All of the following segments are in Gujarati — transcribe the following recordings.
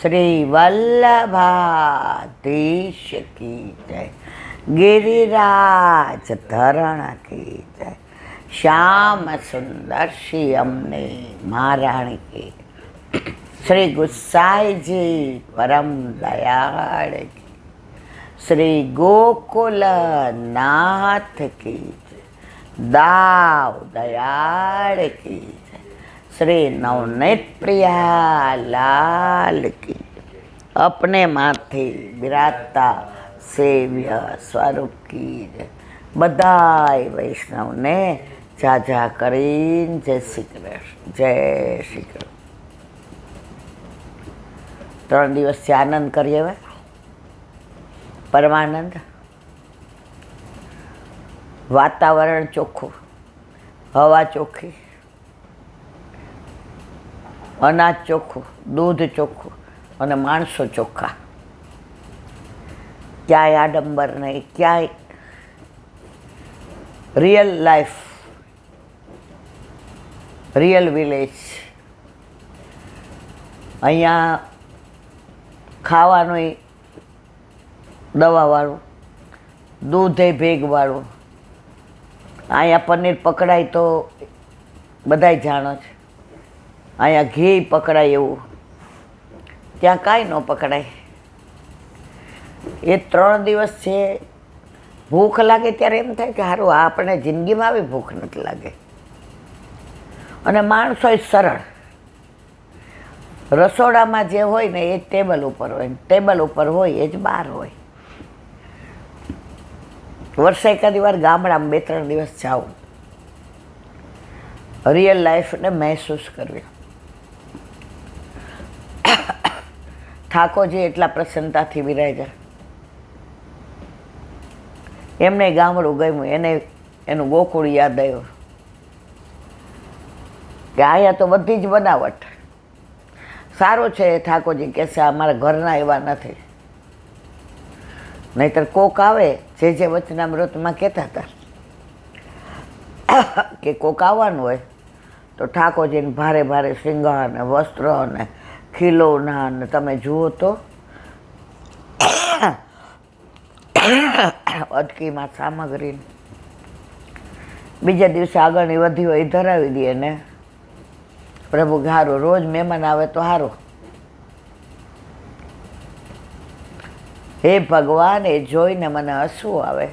શ્રી વલ્લભાધીશ કી જય, गिरिराज धरण की जय, श्याम सुंदर श्री अम्ने महाराणी की, श्री गुसाई जी परम दयाल की, श्री गोकुल नाथ की जय, दाव दयाल की जय, श्री नवनीत प्रिया लाल की, अपने माथे बिराजता सेव्य स्वरूप की जय। बधाई वैष्णव ने जाजा करीन जय श्री कृष्ण, जय श्री कृष्ण। 3 દિવસથી આનંદ કરીએ હવે, પરમાનંદ। વાતાવરણ ચોખ્ખું, હવા ચોખ્ખી, અનાજ ચોખ્ખું, દૂધ ચોખ્ખું અને માણસો ચોખ્ખા। ક્યાંય આડંબર નહીં, ક્યાંય રિયલ લાઈફ, રિયલ વિલેજ। અહીંયા ખાવાનું દવાવાળું, દૂધે ભેગવાળું। અહીંયા પનીર પકડાય તો બધાય જાણો છે, અહીંયા ઘી પકડાય એવું, ત્યાં કાંઈ ન પકડાય। એ 3 દિવસ છે, ભૂખ લાગે ત્યારે એમ થાય કે સારું આપણે જિંદગીમાં આવી ભૂખ નથી લાગે। અને માણસો સરળ, રસોડામાં જે હોય ને એ જ ટેબલ ઉપર હોય, ટેબલ ઉપર હોય એ જ બહાર હોય। વર્ષે એકાદી વાર ગામડામાં 2-3 દિવસ જાઉં, રિયલ લાઈફને મહેસૂસ કરવી। ઠાકોરજી એટલા પ્રસન્નતાથી બિરાજ્યા, એમને ગામડું ગમ્યું, એને એનું ગોકુળ યાદ આવ્યું કે અહીંયા તો બધી જ બનાવટ। સારું છે ઠાકોરજી કહેશે અમારા ઘરના એવા નથી, નહીતર કોક આવે જે વચનામૃતમાં કહેતા હતા કે કોક આવવાનું હોય તો ઠાકોરજીને ભારે ભારે શૃંગાર ને વસ્ત્ર ને ખીલોના ને તમે જુઓ તો અટકીમાં સામગ્રી, બીજા દિવસે આગળની વધી હોય એ ધરાવી દઈએ ને પ્રભુ સારું, રોજ મહેમાન આવે તો સારું। હે ભગવાન, એ જોઈને મને હસવું આવે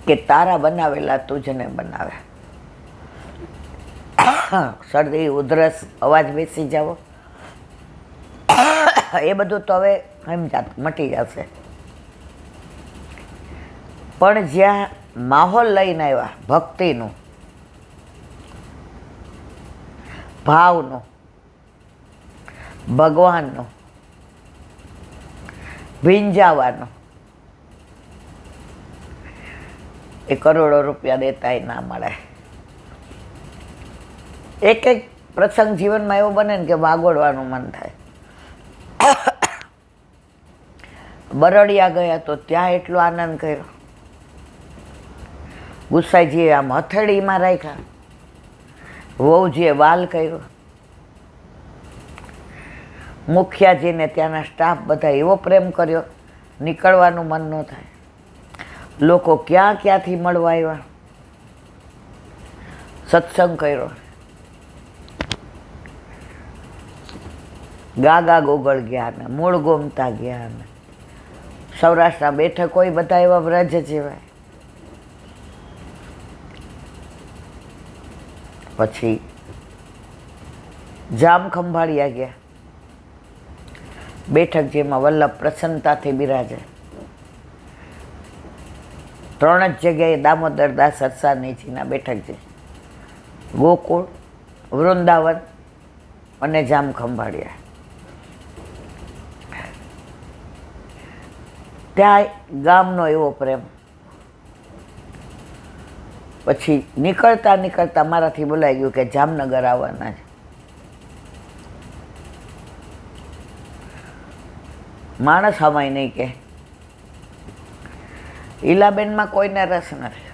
કે તારા બનાવેલા તુજને બનાવે। શરદી, ઉધરસ, અવાજ બેસી જાવ, એ બધું તો હવે સમજાત મટી જશે। પણ જ્યાં માહોલ લઈને આવ્યા ભક્તિનું, ભાવનું, ભગવાનનું, ભીંજાવાનું, એ કરોડો રૂપિયા દેતાય ના મળે। એક પ્રસંગ જીવનમાં એવો બને ને કે વાગોડવાનું મન થાય। બરડિયા ગયા તો ત્યાં એટલો આનંદ કર્યો, ગુસાઈજીએ આમ હથેળીમાં રાખ્યા, વહુજીએ વાલ કર્યો, મુખિયાજીને ત્યાંના સ્ટાફ બધા એવો પ્રેમ કર્યો, નીકળવાનું મન ન થાય। લોકો ક્યાં ક્યાંથી મળવા આવ્યા, સત્સંગ કર્યો, ગાગા ગોગળ ગયા ને મૂળ ગોમતા ગયા ને સૌરાષ્ટ્રના બેઠક હોય બધા એવા વ્રજ જેવાય। પછી જામ ખંભાળિયા ગયા, બેઠક જેમાં વલ્લભ પ્રસન્નતાથી બિરાજે। 3 જ જગ્યાએ દામોદરદાસ સરસાનીજીના બેઠક છે, ગોકુળ, વૃંદાવન અને જામ ખંભાળિયા। ત્યાં ગામનો એવો પ્રેમ। પછી નીકળતા નીકળતા મારાથી બોલાઈ ગયું કે જામનગર આવવાના છે। માણસ હમાય નહીં કે ઈલાબેનમાં કોઈને રસ નથી,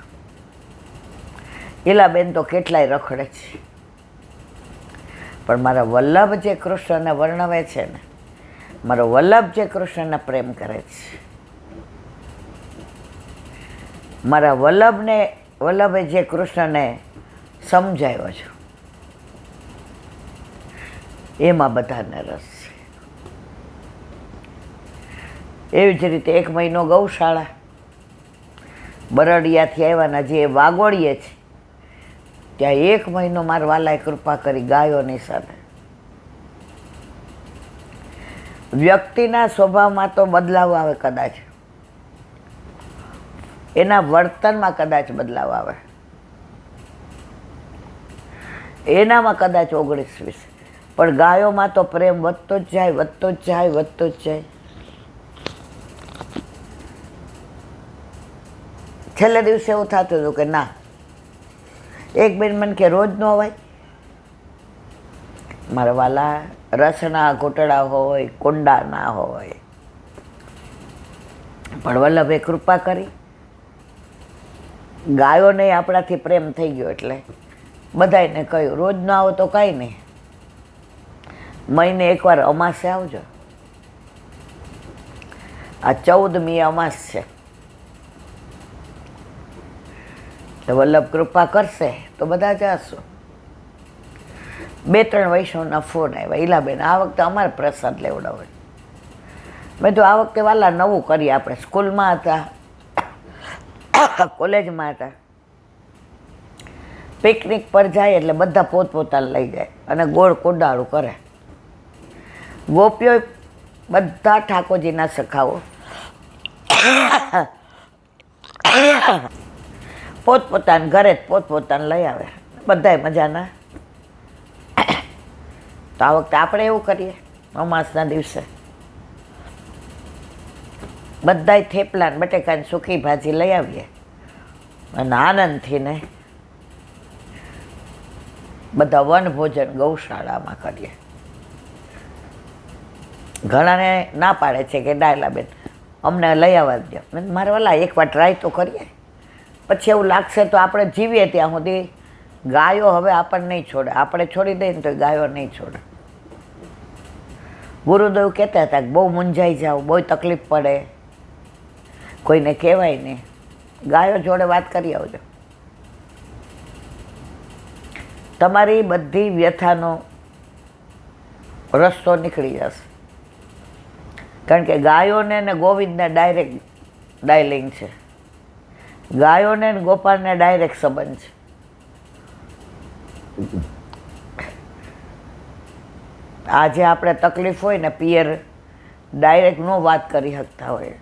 ઈલાબેન તો કેટલાય રખડે છે, પણ મારા વલ્લભ જે કૃષ્ણને વર્ણવે છે ને, મારો વલ્લભ જે કૃષ્ણને પ્રેમ કરે છે, મારા વલ્લભે જે કૃષ્ણને સમજાવ્યો છે, એમાં બધાને રસ છે. એવી જ રીતે 1 મહિનો ગૌશાળા બરડિયાથી આવ્યાના જે વાગોળીએ છે, ત્યાં 1 મહિનો મારા વાલાએ કૃપા કરી ગાયોની સાથે. વ્યક્તિના સ્વભાવમાં તો બદલાવ આવે, કદાચ એના વર્તનમાં કદાચ બદલાવ આવે, એનામાં કદાચ 19-20, પણ ગાયોમાં તો પ્રેમ વધતો જ જાય, વધતો જ જાય, વધતો જ જાય. છેલ્લે દિવસે એવું થતું હતું કે ના, એક બેન મને કે રોજ ન અવાય. મારા વાલા રસના ઘૂંટડા હોય, કુંડા ના હોય, પણ વલ્લભે કૃપા કરી, ગાયોને આપણાથી પ્રેમ થઈ ગયો એટલે બધાને કહ્યું રોજ ન આવો તો કાંઈ નહીં, મહિને એકવાર અમાસે આવજો. આ 14મી અમાસ છે. વલ્લભ કૃપા કરશે તો બધા જશું. 2-3 વૈષ્ણવના ફોન આવ્યા, ઈલાબેન આ વખતે અમારે પ્રસાદ લેવડાવો. મેં તો આ વખતે વાલા નવું કરીએ, આપણે સ્કૂલમાં હતા, કોલેજમાં હતા, પિકનિક પર જાય એટલે બધા પોતપોતાને લઈ જાય અને ગોળ કોડાળું કરે. ગોપીઓ બધા ઠાકોરજીના સખાઓ પોતપોતાના ઘરે જ પોતપોતાને લઈ આવે, બધાય મજાના. તો આ વખતે આપણે એવું કરીએ, અમાસના દિવસે બધાય થેપલા ને બટેકાની સૂકી ભાજી લઈ આવીએ અને આનંદથી ને બધા વનભોજન ગૌશાળામાં કરીએ. ઘણાને ના પાડે છે કે ડાયલાબેન અમને લઈ આવવા દો. મારે વાલા એકવાર ટ્રાય તો કરીએ, પછી એવું લાગશે તો આપણે જીવીએ ત્યાં સુધી. ગાયો હવે આપણને નહીં છોડે, આપણે છોડી દઈએ ને તો ગાયો નહીં છોડે. ગુરુદેવ કહેતા હતા કે બહુ મૂંઝાઈ જાઓ, બહુ તકલીફ પડે, કોઈને કહેવાય નહીં, ગાયો જોડે વાત કરી આવજો. તમારી બધી વ્યથાનો રસ્તો નીકળી જશે. કારણ કે ગાયોને ને ગોવિંદને ડાયરેક્ટ ડાયલિંગ છે, ગાયોને ને ગોપાલને ડાયરેક્ટ સંબંધ છે. આજે આપણે તકલીફ હોય ને, પિયર ડાયરેક્ટ નો વાત કરી શકતા હોય,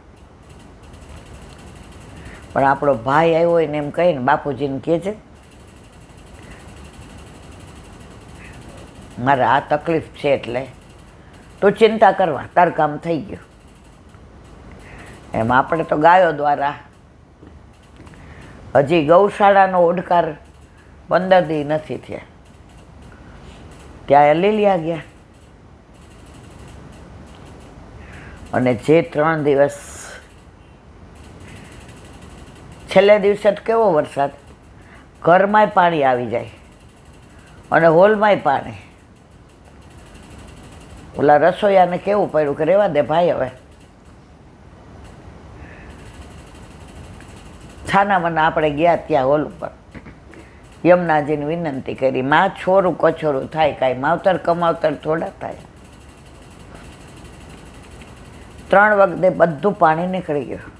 પણ આપણો ભાઈ આવ્યો હોય ને એમ કહીને બાપુજીને કહે છે મારે આ તકલીફ છે એટલે તું ચિંતા કરવા, તાર કામ થઈ ગયું. એમ આપણે તો ગાયો દ્વારા હજી ગૌશાળાનો ઓડકાર 15 દી નથી થયા, ત્યાં લીલિયા ગયા. અને જે 3 દિવસ, છેલ્લે દિવસે તો કેવો વરસાદ, ઘરમાંય પાણી આવી જાય અને હોલમાંય પાણી. ઓલા રસોઈયાને કેવું પડ્યું કે રહેવા દે ભાઈ, હવે છાનામાના આપણે ગયા ત્યાં હોલ ઉપર, યમુનાજીને વિનંતી કરી, માં છોરું કછોરું થાય, કાંઈ માવતર કમાવતર થોડા થાય. 3 વખતે બધું પાણી નીકળી ગયું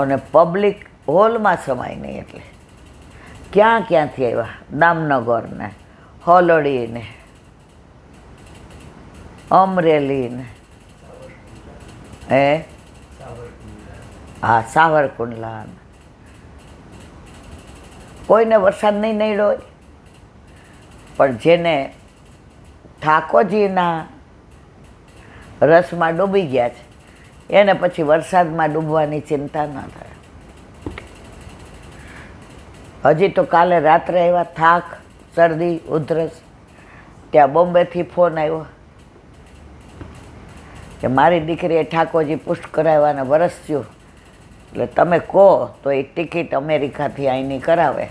અને પબ્લિક હોલમાં સમાય નહીં. એટલે ક્યાંથી આવ્યા, દામનગર ને, હોલડી ને, અમરેલી ને, હા સાવરકુંડલા. કોઈને વરસાદ નહીં નડ્યો હોય, પણ જેને ઠાકોરજીના રસમાં ડૂબી ગયા છે એને પછી વરસાદમાં ડૂબવાની ચિંતા ન થાય. હજી તો કાલે રાત્રે આવ્યા, થાક, શરદી, ઉધરસ. ત્યાં બોમ્બેથી ફોન આવ્યો કે મારી દીકરીએ ઠાકોરજી પુષ્ટ કરાવવાના વરસ થયું, એટલે તમે કહો તો એ ટિકિટ અમેરિકાથી અહીંની કરાવે,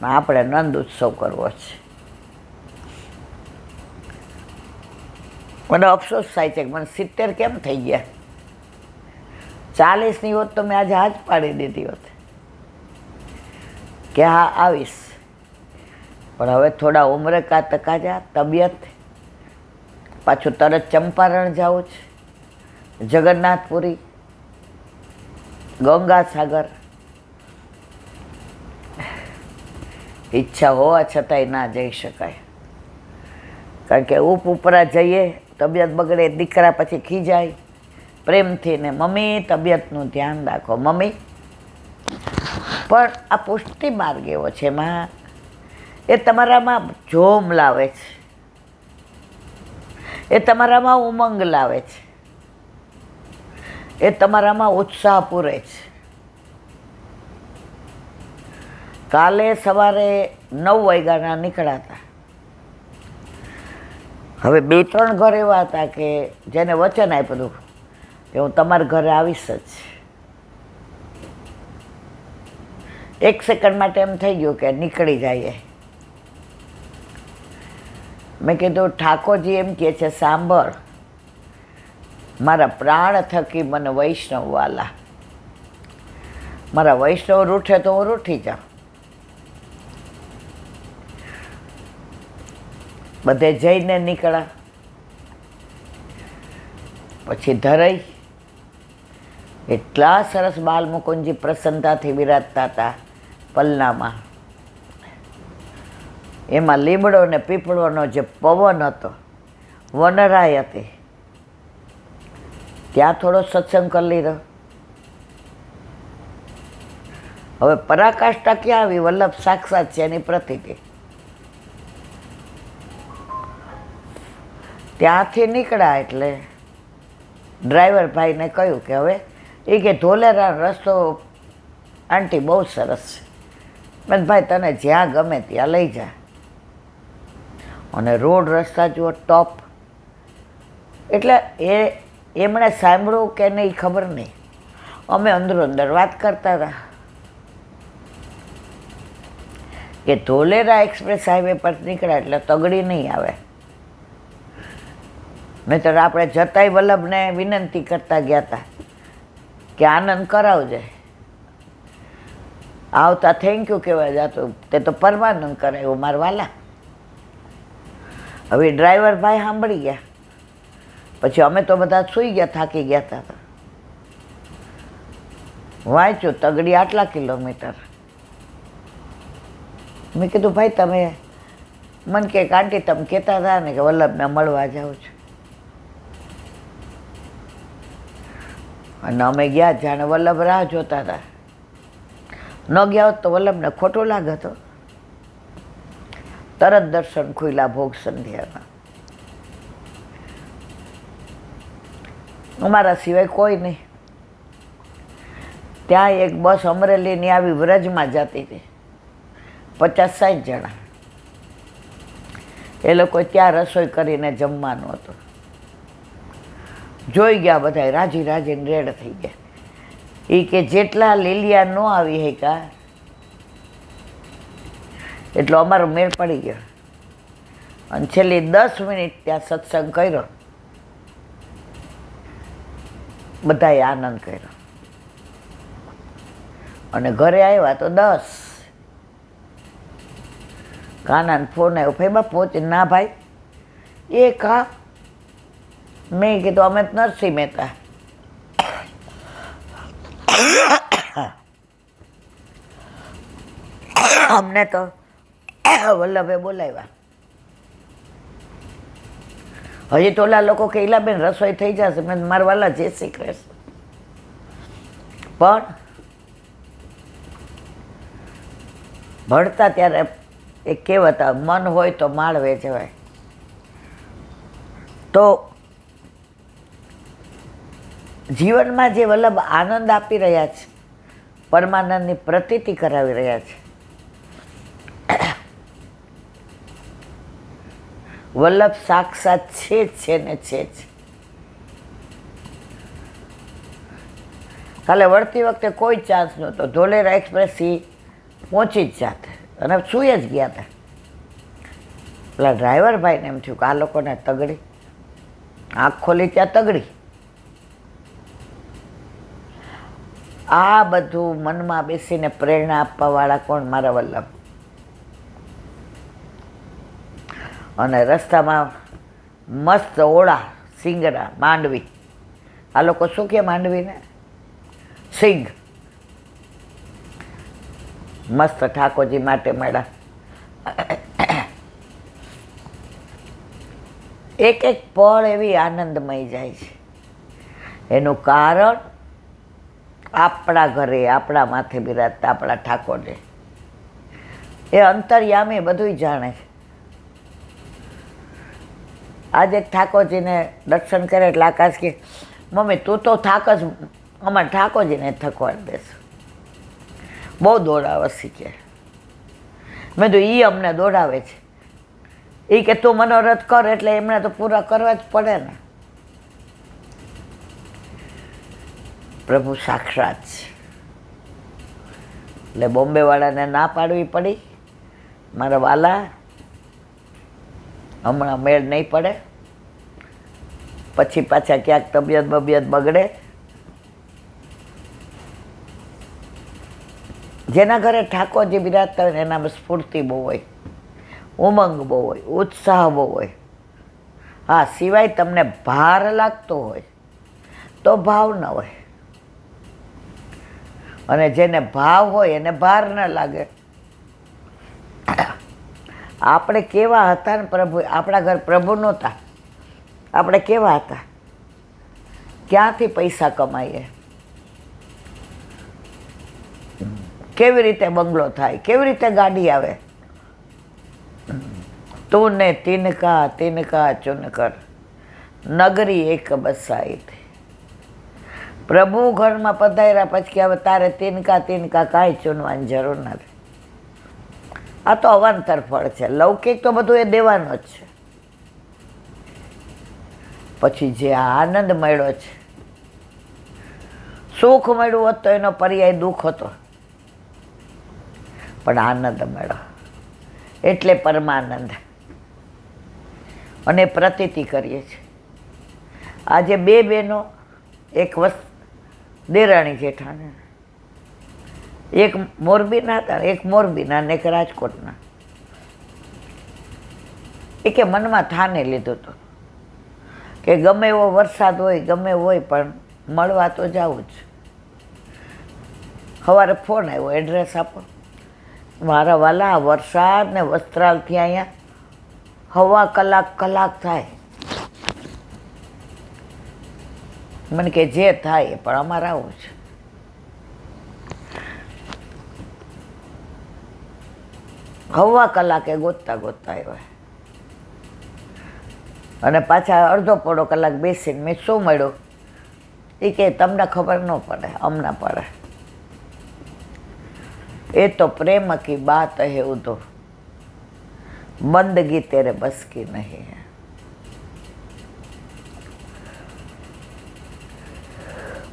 આપણે નંદ ઉત્સવ કરવો છે. મને અફસોસ થાય છે કે મને 70 કેમ થઈ ગયા. 40ની હોત તો મેં આજે હાથ પાડી દીધી હોત કે હા આવીશ. પણ હવે થોડા ઉંમરે કા તકાજા, તબિયત, પાછું તરત ચંપારણ જવું છે, જગન્નાથપુરી, ગંગાસાગર. ઈચ્છા હોવા છતાંય ના જઈ શકાય, કારણ કે ઉપરા જઈએ, તબિયત બગડે, દીકરા પછી ખીજાય પ્રેમથી ને મમ્મી તબિયતનું ધ્યાન રાખો મમ્મી. પણ આ પુષ્ટિ માર્ગ એવો છે એમાં એ તમારામાં જોમ લાવે છે, એ તમારામાં ઉમંગ લાવે છે, એ તમારામાં ઉત્સાહ પૂરે છે. કાલે સવારે 9 વાગ્યાના નીકળ્યા હતા. હવે 2-3 ઘર એવા હતા કે જેને વચન આપ્યું કે હું તમારા ઘરે આવીશ જ. 1 સેકન્ડ માટે એમ થઈ ગયું કે નીકળી જઈએ. મેં કીધું ઠાકોરજી એમ કહે છે સાંભળ, મારા પ્રાણ થકી મને વૈષ્ણવ વાલા, મારા વૈષ્ણવ રૂઠે તો હું રૂઠી જાઉં. બધે જઈને નીકળ્યા. પછી ધરાઈ એટલા સરસ બાલમુકુંદજી પ્રસન્નતાથી બિરાજતા હતા પલનામાં. એમાં લીમડો ને પીપળોનો જે પવન હતો, વનરાય હતી, ત્યાં થોડો સત્સંગ કરી લીધો. હવે પરાકાષ્ઠા ક્યાં આવી? વલ્લભ સાક્ષાત છે એની પ્રતીતિ. ત્યાંથી નીકળ્યા એટલે ડ્રાઈવર ભાઈને કહ્યું કે હવે એ કે ધોલેરા રસ્તો આંટી બહુ સરસ છે. મેં ભાઈ તને જ્યાં ગમે ત્યાં લઈ જા. અને રોડ રસ્તા જુઓ ટોપ. એટલે એમણે સાંભળ્યું કે નહીં ખબર નહીં, અમે અંદરો અંદર વાત કરતા હતા કે ધોલેરા એક્સપ્રેસ હાઈવે પર નીકળ્યા એટલે તગડી નહીં આવે. નહીંતર આપણે જતાંય વલ્લભને વિનંતી કરતા ગયા હતા કે આનંદ કરાવજે, આવતા થેન્ક યુ કહેવાય જાતું, તે તો પરમાનંદ કરાવ્યો મારા વાલા. હવે ડ્રાઈવર ભાઈ સાંભળી ગયા. પછી અમે તો બધા સૂઈ ગયા, થાકી ગયા હતા. વાંચ્યું તગડી આટલા કિલોમીટર. મેં કીધું ભાઈ તમે મને કે આંટી તમે કહેતા હતા ને કે વલ્લભને મળવા જાઉં છું. અને અમે ગયા જાણે વલ્લભ રાહ જોતા હતા. ન ગયા હોત તો વલ્લભને ખોટું લાગતો. તરત દર્શન ખુલ્લા ભોગ સંધ્યાના. અમારા સિવાય કોઈ નહીં. ત્યાં એક બસ અમરેલીની આવી વ્રજમાં જતી હતી, 50-60 જણા. એ લોકો ત્યાં રસોઈ કરીને જમવાનું હતું. જોઈ ગયા બધા, રાજી રાજીને રેડ થઈ ગયા. એ કે જેટલા લીલિયા ન આવી શક્યા એટલો અમારો મેળ પડી ગયો. અને છેલ્લી 10 મિનિટ ત્યાં સત્સંગ કર્યો, બધાએ આનંદ કર્યો. અને ઘરે આવ્યા તો 10. કાનાને ફોન આવ્યો, ભાઈ બા પહોંચી ના ભાઈ એ કા. મેં કીધું અમે નરસિંહ મહેતા. અમને તો વલ્લભે બોલાવ્યા. હજી તો ઓલા લોકો કે ઈલાબેન રસોઈ થઈ જશે. મેં મારા વાલા જય શ્રી કૃષ્ણ. પણ ભણતા ત્યારે એ કહેવત મન હોય તો માળવે જવાય. તો જીવનમાં જે વલ્લભ આનંદ આપી રહ્યા છે, પરમાનંદની પ્રતીતિ કરાવી રહ્યા છે, વલ્લભ સાક્ષાત છે જ છે ને છે જ. કાલે વળતી વખતે કોઈ ચાન્સ નહોતો. ધોલેરા એક્સપ્રેસથી પહોંચી જ જાતે અને સૂઈ જ ગયા હતા. પેલા ડ્રાઈવર ભાઈને એમ થયું કે આ લોકોને તગડી. આંખ ખોલી ત્યાં તગડી. આ બધું મનમાં બેસીને પ્રેરણા આપવાવાળા કોણ? મારા વલ્લભ. અને રસ્તામાં મસ્ત ઓળા, સિંગરા, માંડવી. આ લોકો શું કે માંડવીને? સિંગ. મસ્ત ઠાકોરજી માટે મળ્યા. એક એક પળ એવી આનંદમય જાય છે. એનું કારણ આપણા ઘરે, આપણા માથે બિરાજતા આપણા ઠાકોરને. એ અંતર્યામી બધું જાણે છે. આજે ઠાકોરજીને દર્શન કરે એટલે આકાશ કે, મમ્મી તું તો થાક જ, અમારે ઠાકોરજીને થકવાડી દેશું. બહુ દોડાવે શીખે. મેં તો એ અમને દોડાવે છે. એ કે તું મનોરથ કર એટલે એમણે તો પૂરા કરવા જ પડે ને. પ્રભુ સાક્ષાત છે. એટલે બોમ્બેવાળાને ના પાડવી પડી. મારા વાલા, હમણાં મેળ નહીં પડે, પછી પાછા ક્યાંક તબિયત બગડે. જેના ઘરે ઠાકોરજી બિરાજતા હોય ને એનામાં સ્ફૂર્તિ બહુ હોય, ઉમંગ બહુ હોય, ઉત્સાહ બહુ હોય. હા, સિવાય તમને ભાર લાગતો હોય તો ભાવ ન હોય. અને જેને ભાવ હોય એને ભાર ન લાગે. આપણે કેવા હતા ને પ્રભુ, આપણા ઘર પ્રભુ નહોતા. આપણે કેવા હતા? ક્યાંથી પૈસા કમાઈએ? કેવી રીતે બંગલો થાય? કેવી રીતે ગાડી આવે? તું ને તિનકા તિનકા ચુનકર નગરી એક બસાઈ. પ્રભુ ઘરમાં પધાર્યા પછી હવે તારે તિનકા કાંઈ ચૂનવાની જરૂર નથી. આ તો અવાંતર ફળ છે. લૌકિક તો બધું એ દેવાનું જ છે. પછી જે આનંદ મળ્યો છે, સુખ મળ્યું હોત તો એનો પર્યાય દુઃખ હતો, પણ આનંદ મળ્યો એટલે પરમાનંદ. અને પ્રતીતિ કરીએ છીએ. આજે બે બહેનો, એક દેરાણી જેઠાણી, એક મોરબીના હતા, એક મોરબીના ને એક રાજકોટના. એ કે મનમાં થાને લીધું હતું કે ગમે એવો વરસાદ હોય, ગમે હોય, પણ મળવા તો જવું જ. સવારે ફોન આવ્યો, એડ્રેસ આપો. મારા વાલા, વરસાદ ને વસ્ત્રાલથી અહીંયા હવા કલાક થાય. મને કે જે થાય પણ અમારે આવું છે. હવા કલાકે ગોતતા આવ્યા. અને પાછા અડધો પોણો કલાક બેસીને મેં શું મળ્યું એ કે તમને ખબર ન પડે, અમને પડે. એ તો પ્રેમ કી બાત હે ઉધો, બંદગી તેરે બસ કી નહીં.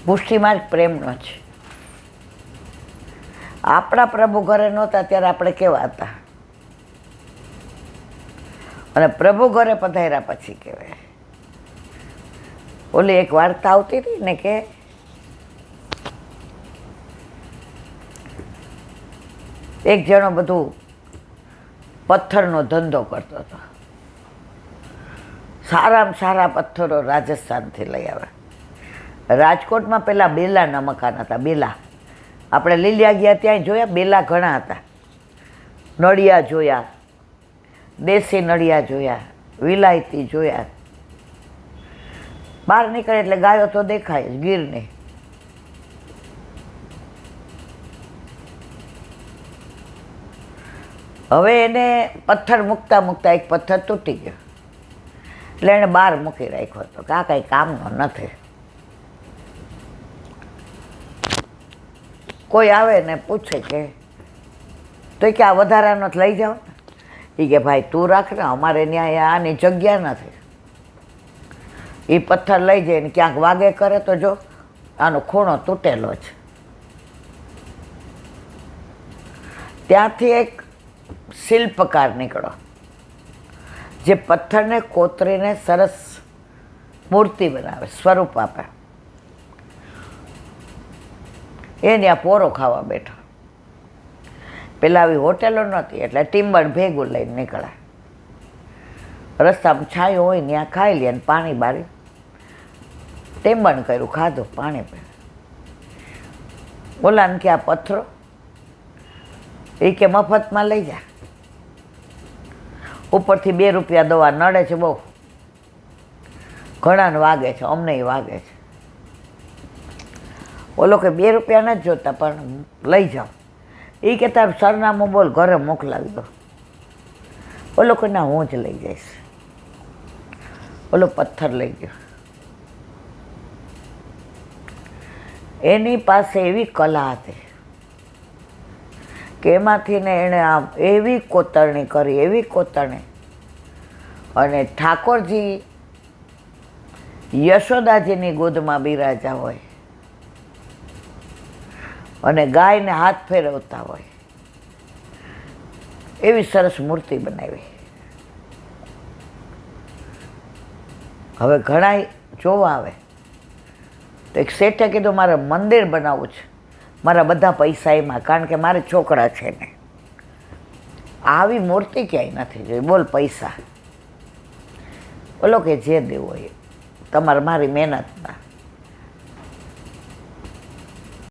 પુષ્ટિમાર્ગ પ્રેમનો છે. આપણા પ્રભુ ઘરે નહોતા ત્યારે આપણે કેવા હતા, અને પ્રભુ ઘરે પધાર્યા પછી કહેવાય. ઓલી એક વાર્તા આવતી હતી ને કે એક જણો બધું પથ્થરનો ધંધો કરતો હતો. સારામાં સારા પથ્થરો રાજસ્થાનથી લઈ આવે. રાજકોટમાં પેલા બેલાના મકાન હતા. બેલા આપણે લીલિયા ગયા ત્યાં જોયા, બેલા ઘણા હતા. નળિયા જોયા, દેશી નળિયા જોયા, વિલાયતી જોયા. બહાર નીકળે એટલે ગાયો તો દેખાય જ, ગીરની. હવે એને પથ્થર મૂકતા એક પથ્થર તૂટી ગયો, એટલે એણે બહાર મૂકી રાખ્યો હતો કે આ કાંઈ કામનો નથી. કોઈ આવે ને પૂછે કે તો કે આ વધારાનો જ લઈ જાઓ ને. એ કે ભાઈ તું રાખ ને, અમારે ત્યાં આની જગ્યા નથી. એ પથ્થર લઈ જઈને ક્યાંક વાગે કરે તો જો આનો ખૂણો તૂટેલો છે. ત્યાંથી એક શિલ્પકાર નીકળો જે પથ્થરને કોતરીને સરસ મૂર્તિ બનાવે, સ્વરૂપ આપે. એને આ પોરો ખાવા બેઠો. પેલા આવી હોટેલો નહોતી એટલે ટીમ્બર ભેગું લઈને નીકળે. રસ્તામાં છાંયો હોય ત્યાં ખાઈ લે, પાણી બારી ટેમ્બણ કર્યું, ખાધું, પાણી પીધું. ઓલાને કે આ પથ્થરો, એ કે મફતમાં લઈ જા. ઉપરથી 2 રૂપિયા દવા નડે છે બહુ, ઘણાને વાગે છે, અમને વાગે છે. ઓલો કે 2 રૂપિયા નથી જોતા પણ લઈ જાઓ. એ કે તારું સરનામું બોલ, ઘરે મોકલાવી દો. ઓલો કે ના, હું જ લઈ જઈશ. ઓલો પથ્થર લઈ ગયો. એની પાસે એવી કલા હતી કે એમાંથી ને એણે આમ એવી કોતરણી કરી, એવી કોતરણી. અને ઠાકોરજી યશોદાજીની ગોદમાં બિરાજા હોય અને ગાયને હાથ ફેરવતા હોય, એવી સરસ મૂર્તિ બનાવી. હવે ઘણા જોવા આવે તો એક શેઠે કીધું મારે મંદિર બનાવવું છે, મારા બધા પૈસા એમાં, કારણ કે મારે છોકરા છે ને. આવી મૂર્તિ ક્યાંય નથી જોઈ, બોલ પૈસા. બોલો કે જે દેવો એ તમારે, મારી મહેનતના.